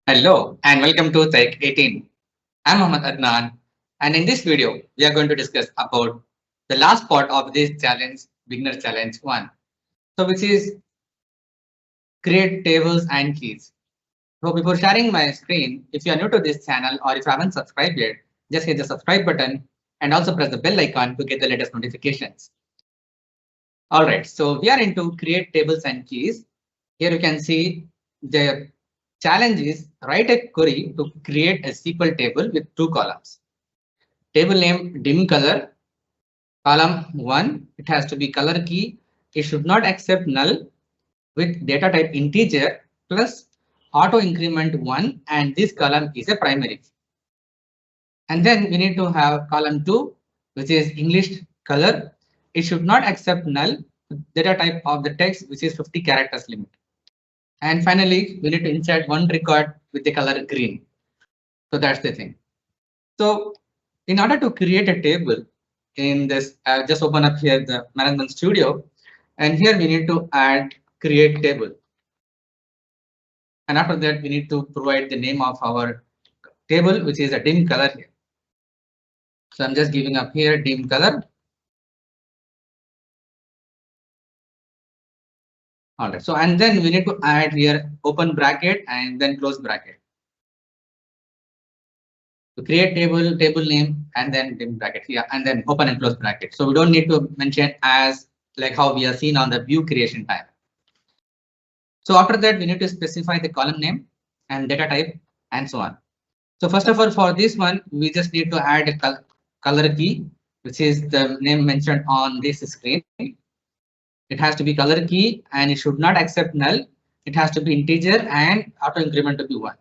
Hello and welcome to taik18. I'm Mohammed Adnan, and in this video we are going to discuss about the last part of this challenge, beginner challenge 1. So which is create tables and keys. So before sharing my screen, if you are new to this channel or if you haven't subscribed yet, just hit the subscribe button and also press the bell icon to get the latest notifications. All right, so we are into create tables and keys. Here you can see the challenge is write a query to create a SQL table with two columns. Table name dim color, column 1, it has to be color key. It should not accept null with data type integer plus auto increment 1, and this column is a primary. And then we need to have column 2, which is English color. It should not accept null data type of the text, which is 50 characters limit. And finally, we need to insert one record with the color green. So that's the thing. So in order to create a table in this, just open up here the management studio, and here we need to add create table. And after that, we need to provide the name of our table, which is a dim color here. So I'm just giving up here dim color. All right. So and then we need to add here open bracket and then close bracket. To create table name and then dim bracket here and then open and close bracket. So we don't need to mention as like how we are seen on the view creation time. So after that, we need to specify the column name and data type and so on. So first of all, for this one, we just need to add a color key, which is the name mentioned on this screen. It has to be color key and it should not accept null. It has to be integer and auto increment to be 1.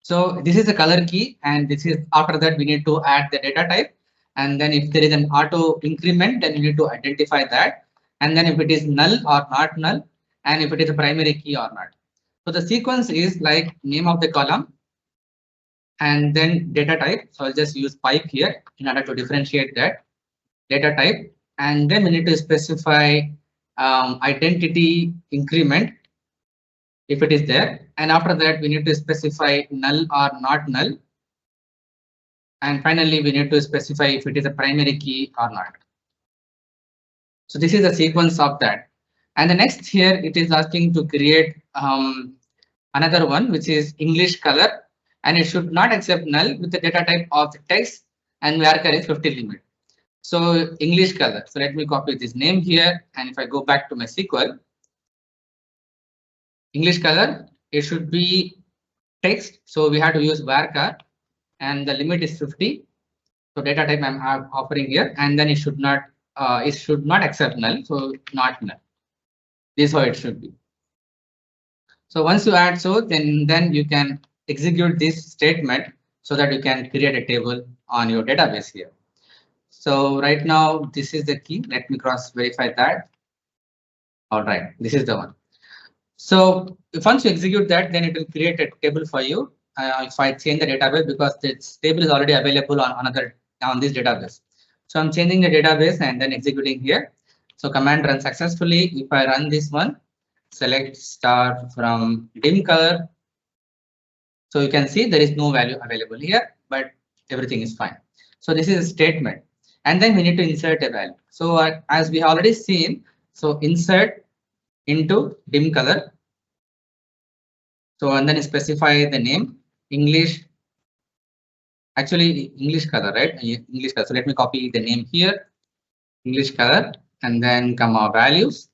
So this is the color key, and this is after that we need to add the data type, and then if there is an auto increment, then you need to identify that, and then if it is null or not null, and if it is a primary key or not. So the sequence is like name of the column and then data type. So I'll just use pipe here in order to differentiate that data type, and then we need to specify identity increment if it is there, and after that we need to specify null or not null, and finally we need to specify if it is a primary key or not. So this is the sequence of that, and the next here it is asking to create another one, which is English color, and it should not accept null with the data type of the text, and varchar is 50 limit. So English color, so let me copy this name here, and if I go back to my SQL, English color, it should be text, so we have to use varchar, and the limit is 50. So data type I'm offering here, and then it should not accept null, so not null. This is how it should be. So once you add so, then you can execute this statement so that you can create a table on your database here. So right now this is the key. Let me cross verify that. All right, this is the one. So if once you execute that, then it will create a table for you. If I change the database, because this table is already available on this database. So I'm changing the database and then executing here. So command run successfully. If I run this one, select star from dim color. So you can see there is no value available here, but everything is fine. So this is a statement, and then we need to insert a value. So as we have already seen, so insert into dim color. So and then specify the name English. Actually, English color, right? English color. So let me copy the name here, English color, and then comma values,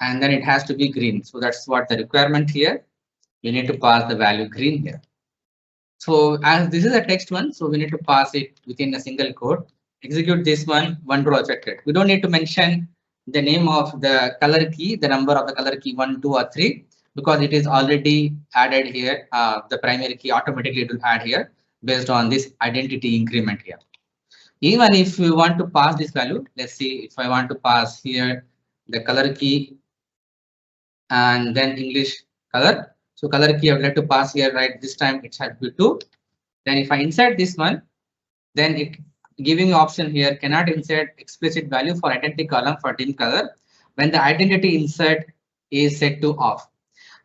and then it has to be green. So that's what the requirement here. You need to pass the value green here. So as this is a text one, so we need to pass it within a single code. Execute this one row affected. We don't need to mention the name of the color key, the number of the color key 1, 2, or 3, because it is already added here. The primary key automatically it will add here based on this identity increment here. Even if you want to pass this value, let's see if I want to pass here the color key and then English color. So color key I would like to pass here, right? This time it should be 2. Then if I insert this one, then it giving option here cannot insert explicit value for identity column for dim color when the identity insert is set to off.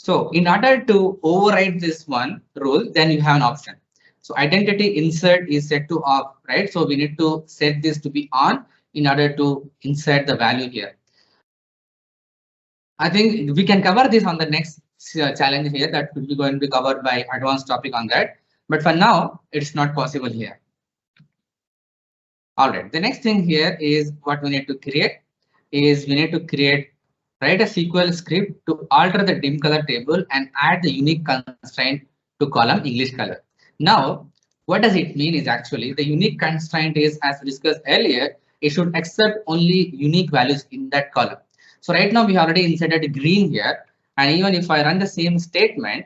So in order to override this one rule, then you have an option. So identity insert is set to off, right? So we need to set this to be on in order to insert the value here. I think we can cover this on the next challenge here that will be going to be covered by advanced topic on that. But for now, it's not possible here. All right. The next thing here is what we need to create is we need to write a SQL script to alter the dim color table and add the unique constraint to column English color. Now, what does it mean is actually the unique constraint is, as we discussed earlier, it should accept only unique values in that column. So right now we already inserted green here, and even if I run the same statement,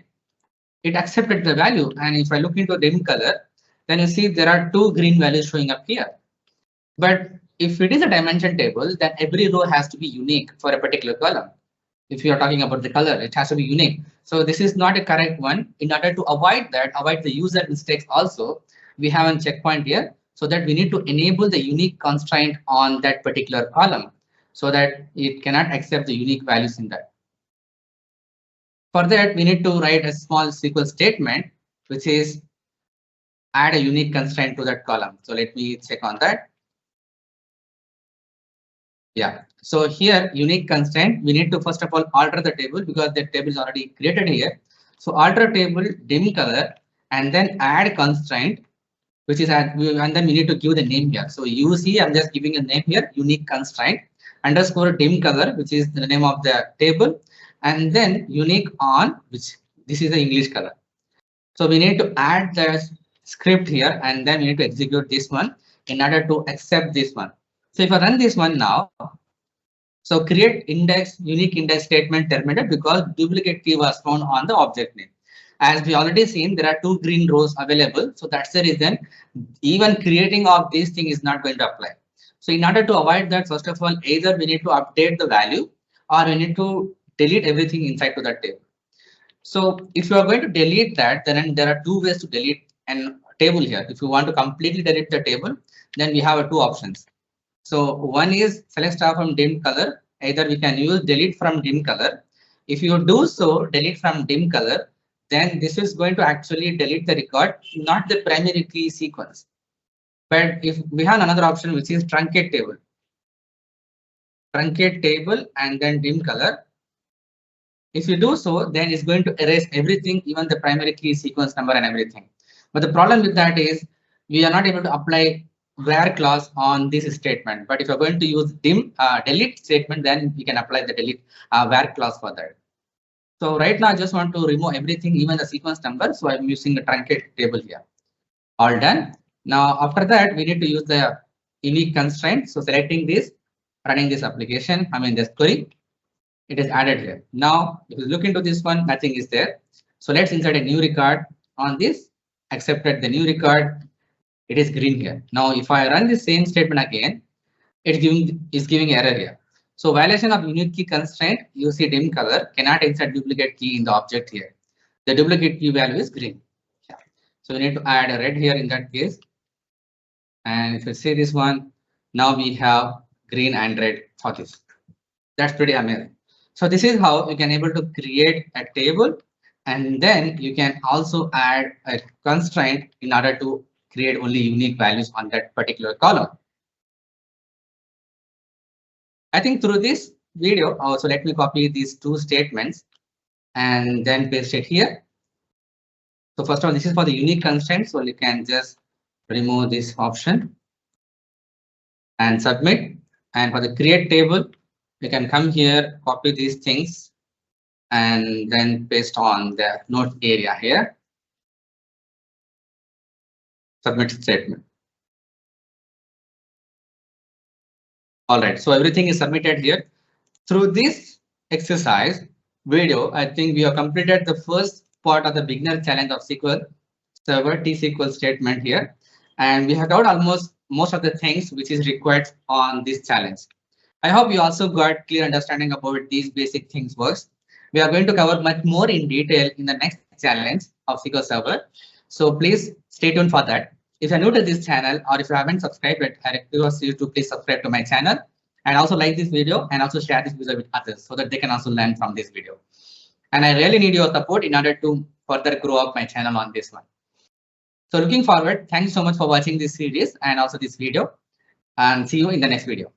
it accepted the value. And if I look into dim color, then you see there are two green values showing up here. But if it is a dimension table, then every row has to be unique for a particular column. If you are talking about the color, it has to be unique. So this is not a correct one. In order to avoid that, avoid the user mistakes also, we have a checkpoint here so that we need to enable the unique constraint on that particular column so that it cannot accept the unique values in that. For that, we need to write a small SQL statement, which is add a unique constraint to that column. So let me check on that. Yeah, so here unique constraint, we need to first of all alter the table because the table is already created here. So alter table dim color and then add constraint, which is and then we need to give the name here. So you see, I'm just giving a name here, unique constraint underscore dim color, which is the name of the table, and then unique on, which this is the English color. So we need to add the script here and then we need to execute this one in order to accept this one. So if I run this one now, so create index, unique index statement terminated because duplicate key was found on the object name. As we already seen, there are two green rows available. So that's the reason even creating of this thing is not going to apply. So in order to avoid that, first of all, either we need to update the value or we need to delete everything inside to that table. So if you are going to delete that, then there are two ways to delete an table here. If you want to completely delete the table, then we have two options. So one is select star from dim color. Either we can use delete from dim color. If you do so, delete from dim color, then this is going to actually delete the record, not the primary key sequence. But if we have another option, which is truncate table and then dim color. If you do so, then it's going to erase everything, even the primary key sequence number and everything. But the problem with that is we are not able to apply where clause on this statement. But if you're going to use delete statement, then we can apply the delete where clause for that. So right now I just want to remove everything, even the sequence number. So I'm using the truncate table here. All done. Now after that, we need to use the unique constraint. So selecting this, running this application, this query, it is added here. Now if you look into this one, nothing is there. So let's insert a new record on this, accepted the new record. It is green here. Now, if I run the same statement again, it's giving error here. So violation of unique key constraint, you see dim color, cannot insert duplicate key in the object here. The duplicate key value is green. Yeah. So we need to add a red here in that case. And if you see this one, now we have green and red for this. That's pretty amazing. So this is how you can able to create a table, and then you can also add a constraint in order to create only unique values on that particular column. I think through this video, also let me copy these two statements and then paste it here. So first of all, this is for the unique constraint. So you can just remove this option and submit. And for the create table, you can come here, copy these things, and then paste on the note area here. Submit statement. All right, so everything is submitted here. Through this exercise video, I think we have completed the first part of the beginner challenge of SQL Server t-sql statement here. And we have covered almost most of the things which is required on this challenge. I hope you also got clear understanding about these basic things works. We are going to cover much more in detail in the next challenge of SQL Server. So please stay tuned for that. If you're new to this channel or if you haven't subscribed yet, I request you to please subscribe to my channel and also like this video and also share this video with others so that they can also learn from this video. And I really need your support in order to further grow up my channel on this one. So looking forward, thanks so much for watching this series and also this video, and see you in the next video.